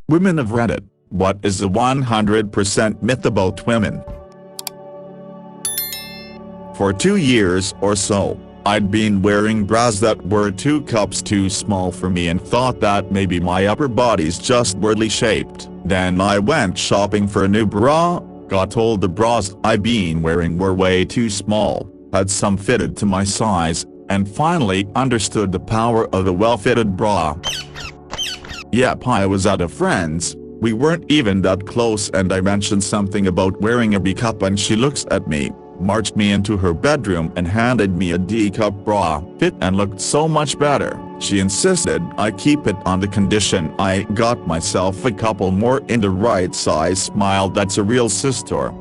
Women of Reddit, what is the 100% myth about women? For 2 years or so, I'd been wearing bras that were 2 cups too small for me and thought that maybe my upper body's just weirdly shaped. Then I went shopping for a new bra, got told the bras I'd been wearing were way too small, had some fitted to my size, and finally understood the power of a well-fitted bra. Yep, I was at a friend's, we weren't even that close, and I mentioned something about wearing a B cup and she looks at me, marched me into her bedroom and handed me a D cup bra. Fit and looked so much better. She insisted I keep it on the condition I got myself a couple more in the right size. Smiled. That's a real sister.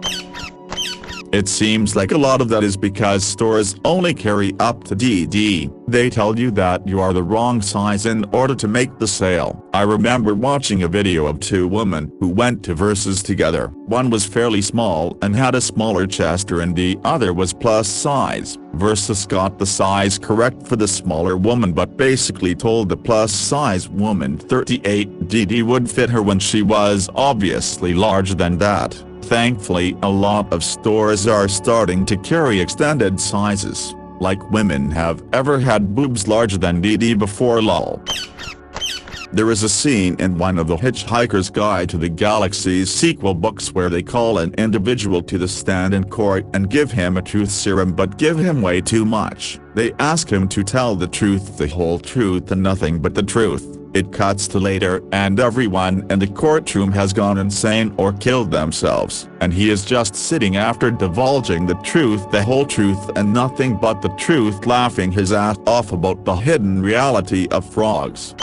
It seems like a lot of that is because stores only carry up to DD. They tell you that you are the wrong size in order to make the sale. I remember watching a video of 2 women who went to Versus together. One was fairly small and had a smaller chest, and the other was plus size. Versus got the size correct for the smaller woman but basically told the plus size woman 38DD would fit her when she was obviously larger than that. Thankfully, a lot of stores are starting to carry extended sizes, like women have ever had boobs larger than DD before. Lol. There is a scene in one of the Hitchhiker's Guide to the Galaxy's sequel books where they call an individual to the stand in court and give him a truth serum but give him way too much. They ask him to tell the truth, the whole truth and nothing but the truth. It cuts to later and everyone in the courtroom has gone insane or killed themselves, and he is just sitting after divulging the truth, the whole truth and nothing but the truth, laughing his ass off about the hidden reality of frogs.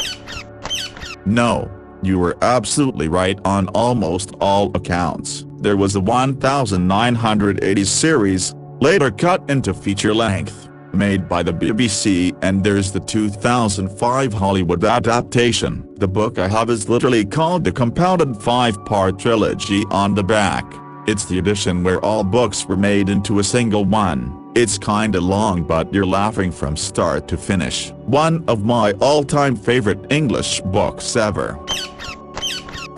No, you were absolutely right on almost all accounts. There was the 1980s series, later cut into feature length, made by the BBC, and there's the 2005 Hollywood adaptation. The book I have is literally called the compounded 5-part trilogy on the back. It's the edition where all books were made into a single one. It's kinda long but you're laughing from start to finish. One of my all-time favorite English books ever.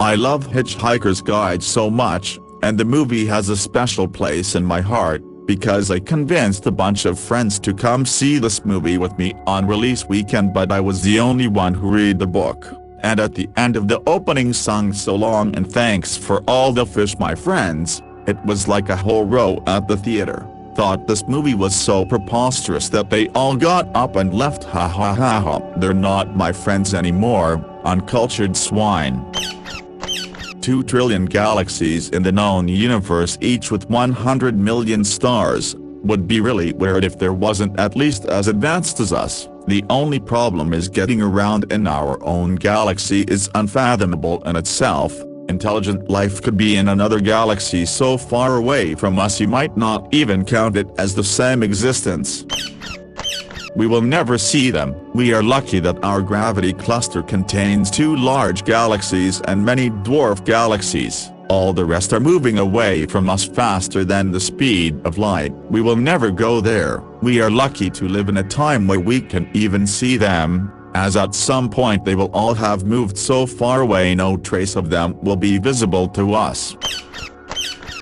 I love Hitchhiker's Guide so much, and the movie has a special place in my heart, because I convinced a bunch of friends to come see this movie with me on release weekend, but I was the only one who read the book. And at the end of the opening sung "So long and thanks for all the fish, my friends," it was like a whole row at the theater thought this movie was so preposterous that they all got up and left. Ha ha ha ha. They're not my friends anymore, uncultured swine. 2 trillion galaxies in the known universe, each with 100 million stars, would be really weird if there wasn't at least as advanced as us. The only problem is getting around in our own galaxy is unfathomable in itself. Intelligent life could be in another galaxy so far away from us you might not even count it as the same existence. We will never see them. We are lucky that our gravity cluster contains 2 large galaxies and many dwarf galaxies. All the rest are moving away from us faster than the speed of light. We will never go there. We are lucky to live in a time where we can even see them, as at some point they will all have moved so far away no trace of them will be visible to us.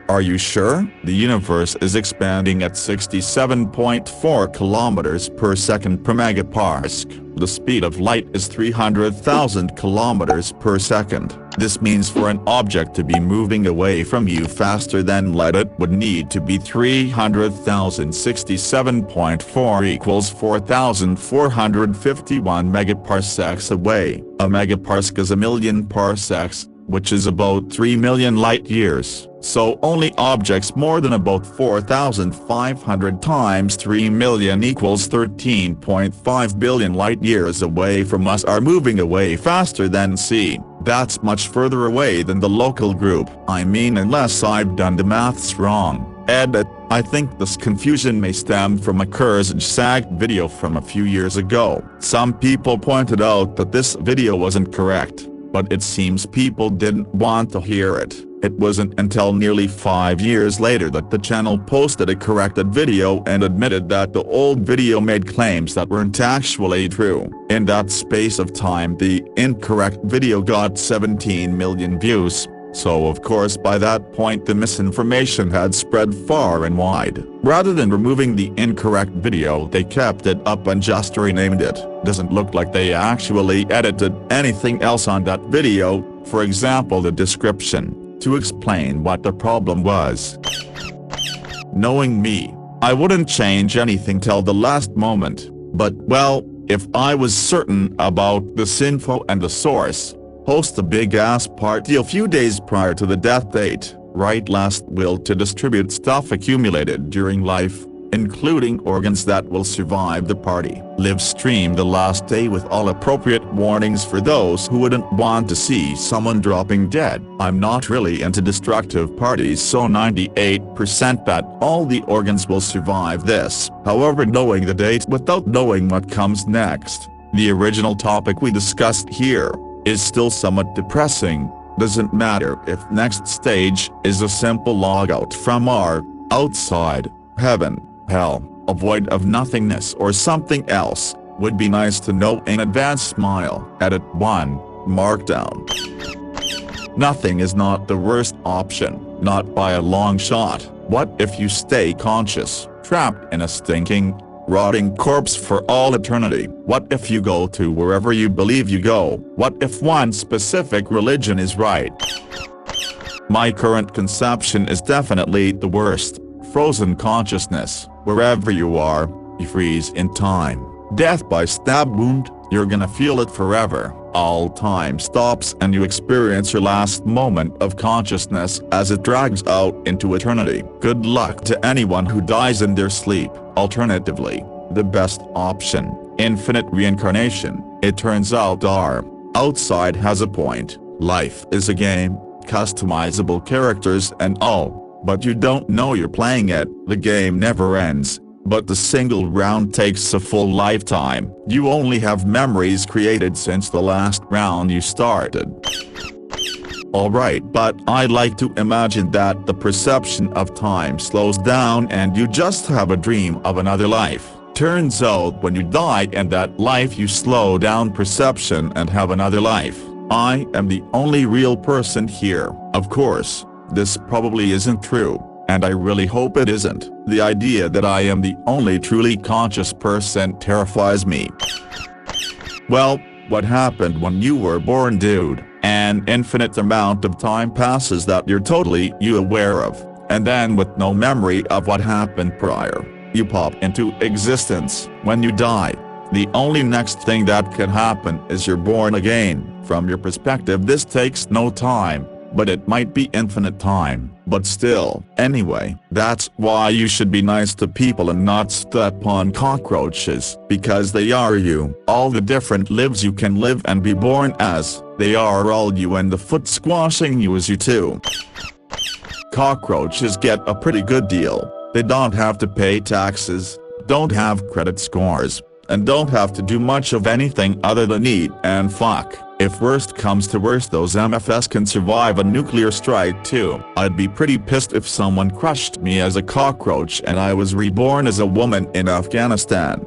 Are you sure? The universe is expanding at 67.4 kilometers per second per megaparsec. The speed of light is 300,000 kilometers per second. This means for an object to be moving away from you faster than light, it would need to be 300,067.4 equals 4,451 megaparsecs away. A megaparsec is a million parsecs, which is about 3 million light years. So only objects more than about 4,500 times 3 million equals 13.5 billion light years away from us are moving away faster than c. That's much further away than the local group. I mean, unless I've done the maths wrong. Edit. I think this confusion may stem from a Cursed Sag video from a few years ago. Some people pointed out that this video wasn't correct, but it seems people didn't want to hear it. It wasn't until nearly 5 years later that the channel posted a corrected video and admitted that the old video made claims that weren't actually true. In that space of time, the incorrect video got 17 million views. So of course by that point the misinformation had spread far and wide. Rather than removing the incorrect video, they kept it up and just renamed it. Doesn't look like they actually edited anything else on that video, for example the description, to explain what the problem was. Knowing me, I wouldn't change anything till the last moment, but well, if I was certain about this info and the source, host a big-ass party a few days prior to the death date, write last will to distribute stuff accumulated during life, including organs that will survive the party. Live stream the last day with all appropriate warnings for those who wouldn't want to see someone dropping dead. I'm not really into destructive parties, so 98% that all the organs will survive this. However, knowing the date without knowing what comes next, the original topic we discussed here, is still somewhat depressing. Doesn't matter if next stage is a simple logout from our outside, heaven, hell, a void of nothingness or something else. Would be nice to know in advance. Smile. Edit 1, Markdown. Nothing is not the worst option, not by a long shot. What if you stay conscious, trapped in a stinking, rotting corpse for all eternity? What if you go to wherever you believe you go? What if one specific religion is right? My current conception is definitely the worst. Frozen consciousness. Wherever you are, you freeze in time. Death by stab wound, you're gonna feel it forever. All time stops and you experience your last moment of consciousness as it drags out into eternity. Good luck to anyone who dies in their sleep. Alternatively, the best option, infinite reincarnation. It turns out our outside has a point. Life is a game, customizable characters and all, but you don't know you're playing it. The game never ends, but the single round takes a full lifetime. You only have memories created since the last round you started. Alright, but I like to imagine that the perception of time slows down and you just have a dream of another life. Turns out when you die in that life you slow down perception and have another life. I am the only real person here. Of course, this probably isn't true, and I really hope it isn't. The idea that I am the only truly conscious person terrifies me. Well, what happened when you were born, dude? An infinite amount of time passes that you're totally aware of, and then with no memory of what happened prior, you pop into existence. When you die, the only next thing that can happen is you're born again. From your perspective this takes no time, but it might be infinite time. But still, anyway, that's why you should be nice to people and not step on cockroaches, because they are you. All the different lives you can live and be born as, they are all you, and the foot squashing you is you too. Cockroaches get a pretty good deal. They don't have to pay taxes, don't have credit scores, and don't have to do much of anything other than eat and fuck. If worst comes to worst, those MFs can survive a nuclear strike too. I'd be pretty pissed if someone crushed me as a cockroach and I was reborn as a woman in Afghanistan.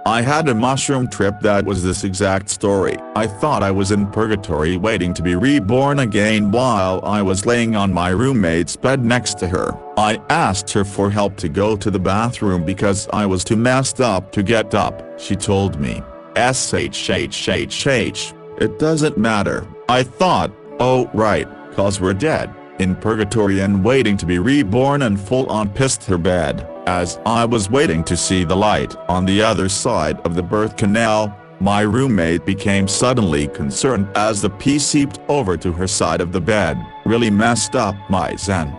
I had a mushroom trip that was this exact story. I thought I was in purgatory waiting to be reborn again while I was laying on my roommate's bed next to her. I asked her for help to go to the bathroom because I was too messed up to get up. She told me, SHHHH, it doesn't matter. I thought, oh right, cause we're dead, in purgatory and waiting to be reborn, and full on pissed her bed. As I was waiting to see the light on the other side of the birth canal, my roommate became suddenly concerned as the pee seeped over to her side of the bed. Really messed up my zen.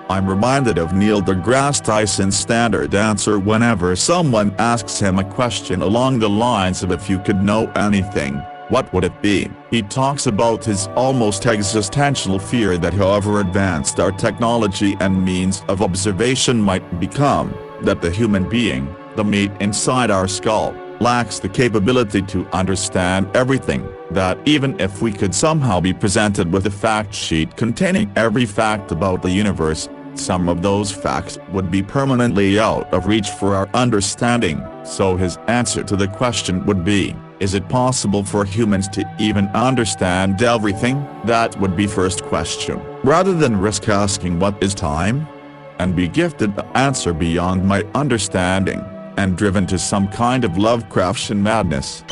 I'm reminded of Neil deGrasse Tyson's standard answer whenever someone asks him a question along the lines of if you could know anything, what would it be? He talks about his almost existential fear that however advanced our technology and means of observation might become, that the human being, the meat inside our skull, lacks the capability to understand everything. that even if we could somehow be presented with a fact sheet containing every fact about the universe, some of those facts would be permanently out of reach for our understanding. So his answer to the question would be, is it possible for humans to even understand everything? That would be first question. Rather than risk asking what is time? And be gifted the answer beyond my understanding, and driven to some kind of Lovecraftian madness.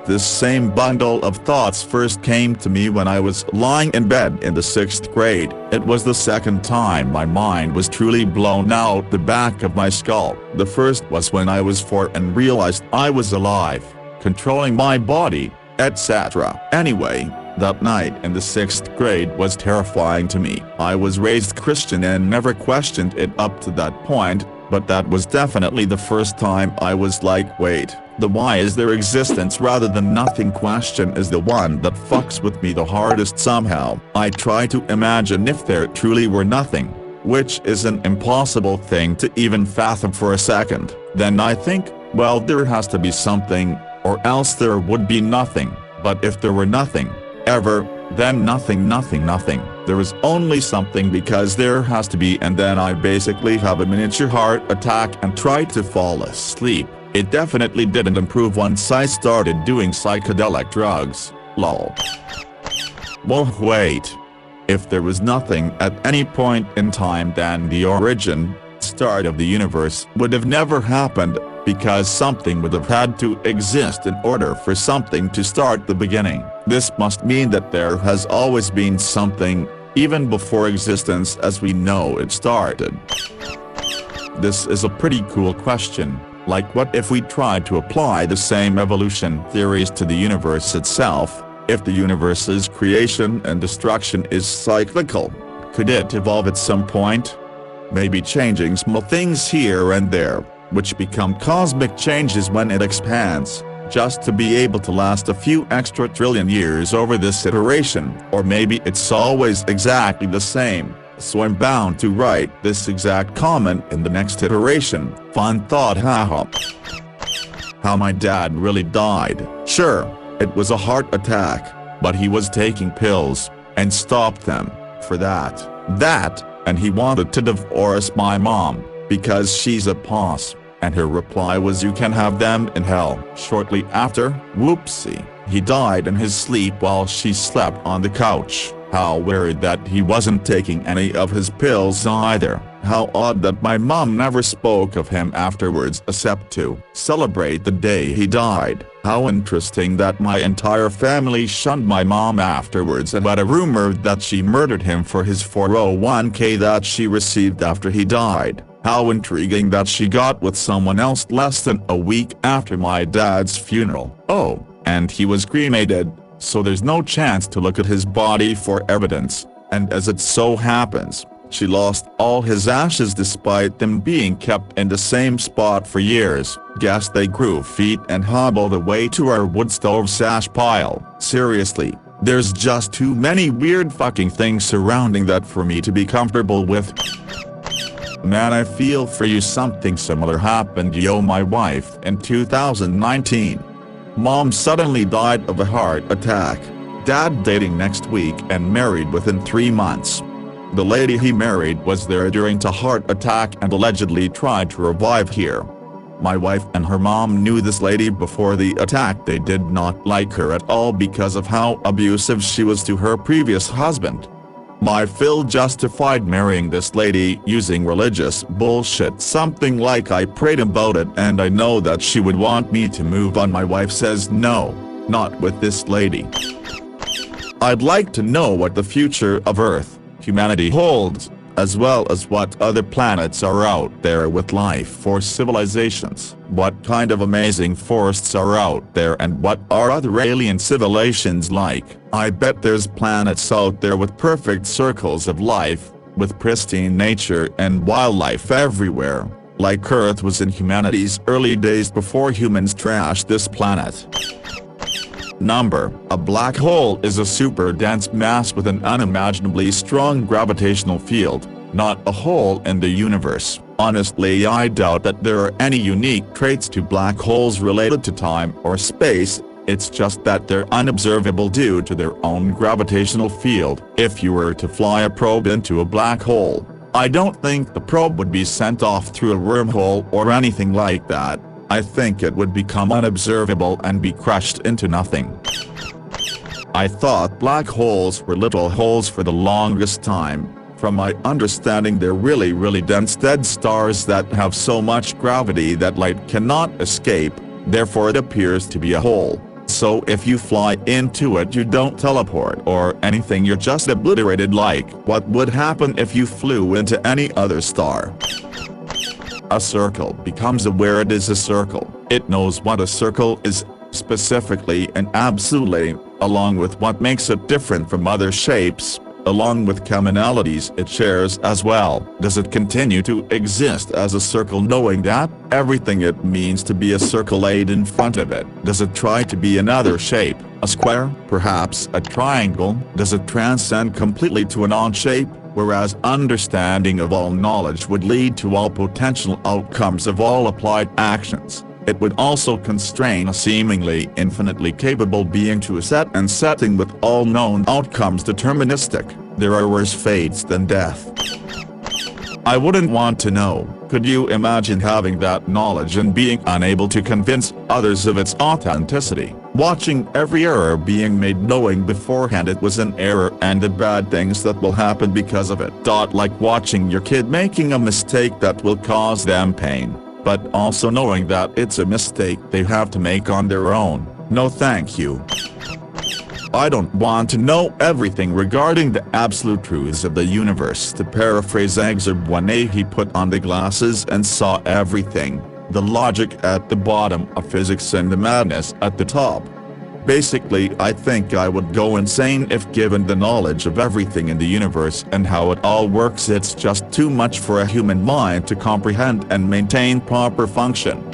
This same bundle of thoughts first came to me when I was lying in bed in the 6th grade. It was the second time my mind was truly blown out the back of my skull. The first was when I was 4 and realized I was alive, controlling my body, etc. Anyway, that night in the 6th grade was terrifying to me. I was raised Christian and never questioned it up to that point, but that was definitely the first time I was like, wait, the why is their existence rather than nothing question is the one that fucks with me the hardest somehow. I try to imagine if there truly were nothing, which is an impossible thing to even fathom for a second. Then I think, well, there has to be something, or else there would be nothing. But if there were nothing, ever, then nothing. There is only something because there has to be, and then I basically have a miniature heart attack and try to fall asleep. It definitely didn't improve once I started doing psychedelic drugs, lol. Well, wait. If there was nothing at any point in time, then the start of the universe would have never happened, because something would have had to exist in order for something to start the beginning. This must mean that there has always been something, even before existence as we know it started. This is a pretty cool question. Like, what if we tried to apply the same evolution theories to the universe itself? If the universe's creation and destruction is cyclical, could it evolve at some point? Maybe changing small things here and there, which become cosmic changes when it expands, just to be able to last a few extra trillion years over this iteration. Or maybe it's always exactly the same, so I'm bound to write this exact comment in the next iteration. Fun thought, haha. How my dad really died. Sure, it was a heart attack, but he was taking pills, and stopped them, for that, and he wanted to divorce my mom, because she's a puss. And her reply was, you can have them in hell. Shortly after, whoopsie, he died in his sleep while she slept on the couch. How weird that he wasn't taking any of his pills either. How odd that my mom never spoke of him afterwards except to celebrate the day he died. How interesting that my entire family shunned my mom afterwards and had a rumor that she murdered him for his 401k that she received after he died. How intriguing that she got with someone else less than a week after my dad's funeral. Oh, and he was cremated, so there's no chance to look at his body for evidence, and as it so happens, she lost all his ashes despite them being kept in the same spot for years. Guess they grew feet and hobbled away to our wood stove sash pile. Seriously, there's just too many weird fucking things surrounding that for me to be comfortable with. Man, I feel for you. Something similar happened to my wife in 2019. Mom suddenly died of a heart attack. Dad dating next week and married within 3 months. The lady he married was there during the heart attack and allegedly tried to revive her. My wife and her mom knew this lady before the attack. They did not like her at all because of how abusive she was to her previous husband. My Phil justified marrying this lady using religious bullshit, something like I prayed about it and I know that she would want me to move on. My wife says no, not with this lady. I'd like to know what the future of Earth, humanity holds, as well as what other planets are out there with life for civilizations. What kind of amazing forests are out there and what are other alien civilizations like? I bet there's planets out there with perfect circles of life, with pristine nature and wildlife everywhere, like Earth was in humanity's early days before humans trashed this planet. Number: a black hole is a super dense mass with an unimaginably strong gravitational field, not a hole in the universe. Honestly, I doubt that there are any unique traits to black holes related to time or space. It's just that they're unobservable due to their own gravitational field. If you were to fly a probe into a black hole, I don't think the probe would be sent off through a wormhole or anything like that. I think it would become unobservable and be crushed into nothing. I thought black holes were little holes for the longest time. From my understanding, they're really dense dead stars that have so much gravity that light cannot escape, therefore it appears to be a hole. So if you fly into it, you don't teleport or anything, you're just obliterated. Like what would happen if you flew into any other star? A circle becomes aware it is a circle. It knows what a circle is, specifically and absolutely, along with what makes it different from other shapes, along with commonalities it shares as well. Does it continue to exist as a circle knowing that everything it means to be a circle laid in front of it? Does it try to be another shape, a square, perhaps a triangle? Does it transcend completely to a non-shape? Whereas understanding of all knowledge would lead to all potential outcomes of all applied actions, it would also constrain a seemingly infinitely capable being to a set and setting with all known outcomes deterministic. There are worse fates than death. I wouldn't want to know. Could you imagine having that knowledge and being unable to convince others of its authenticity? Watching every error being made, knowing beforehand it was an error and the bad things that will happen because of it. Like watching your kid making a mistake that will cause them pain, but also knowing that it's a mistake they have to make on their own. No thank you. I don't want to know everything regarding the absolute truths of the universe. To paraphrase Excerpt 1a, he put on the glasses and saw everything, the logic at the bottom of physics and the madness at the top. Basically, I think I would go insane if given the knowledge of everything in the universe and how it all works. It's just too much for a human mind to comprehend and maintain proper function.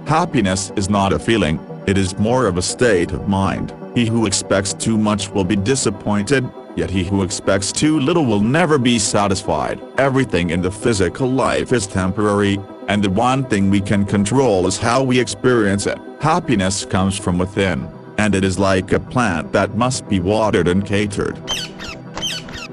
Happiness is not a feeling, it is more of a state of mind. He who expects too much will be disappointed, yet he who expects too little will never be satisfied. Everything in the physical life is temporary, and the one thing we can control is how we experience it. Happiness comes from within, and it is like a plant that must be watered and catered.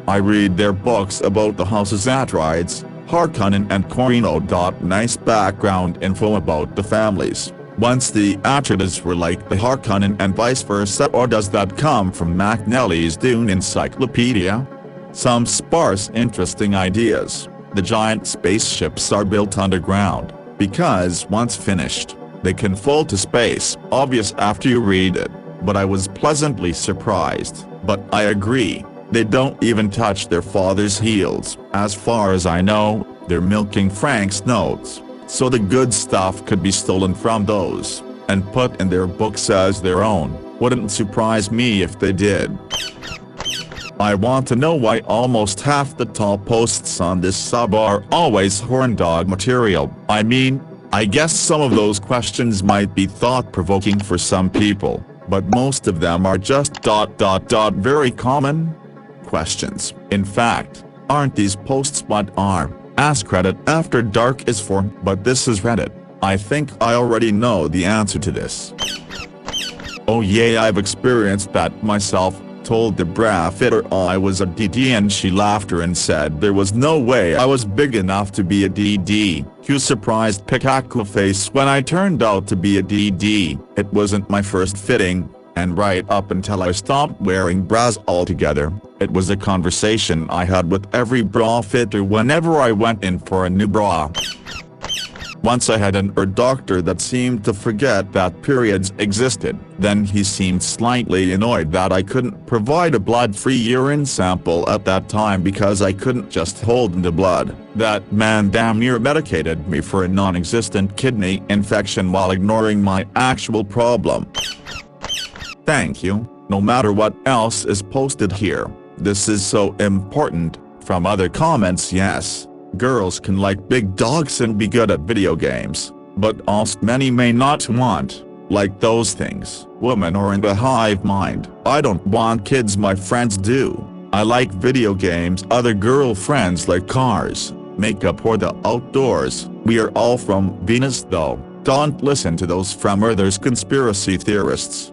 I read their books about the houses Atreides, Harkonnen and Corino. Nice background info about the families. Once the Atreides were like the Harkonnen and vice versa, or does that come from McNally's Dune Encyclopedia? Some sparse interesting ideas. The giant spaceships are built underground, because once finished, they can fall to space. Obvious after you read it, but I was pleasantly surprised. But I agree, they don't even touch their father's heels. As far as I know, they're milking Frank's notes, so the good stuff could be stolen from those, and put in their books as their own. Wouldn't surprise me if they did. I want to know why almost half the top posts on this sub are always horn dog material. I mean, I guess some of those questions might be thought-provoking for some people, but most of them are just very common questions. In fact, aren't these posts what are AskReddit After Dark is for? But this is Reddit. I think I already know the answer to this. Oh yeah, I've experienced that myself. Told the bra fitter I was a DD and she laughed her and said there was no way I was big enough to be a DD. Cue surprised Pikachu face when I turned out to be a DD. It wasn't my first fitting, and right up until I stopped wearing bras altogether, it was a conversation I had with every bra fitter whenever I went in for a new bra. Once I had an doctor that seemed to forget that periods existed. Then he seemed slightly annoyed that I couldn't provide a blood-free urine sample at that time because I couldn't just hold the blood. That man damn near medicated me for a non-existent kidney infection while ignoring my actual problem. Thank you. No matter what else is posted here, this is so important. From other comments, yes. Girls can like big dogs and be good at video games, but also many may not want, like those things. Women are in the hive mind. I don't want kids, my friends do. I like video games. Other girlfriends like cars, makeup or the outdoors. We are all from Venus though. Don't listen to those from others conspiracy theorists.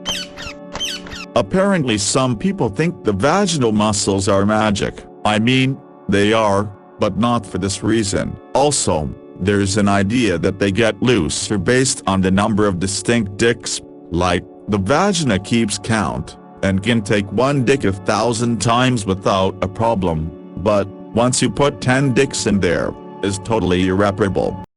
Apparently some people think the vaginal muscles are magic. I mean, they are, but not for this reason. Also, there's an idea that they get looser based on the number of distinct dicks, like, the vagina keeps count, and can take one dick 1,000 times without a problem, but once you put 10 dicks in there, is totally irreparable.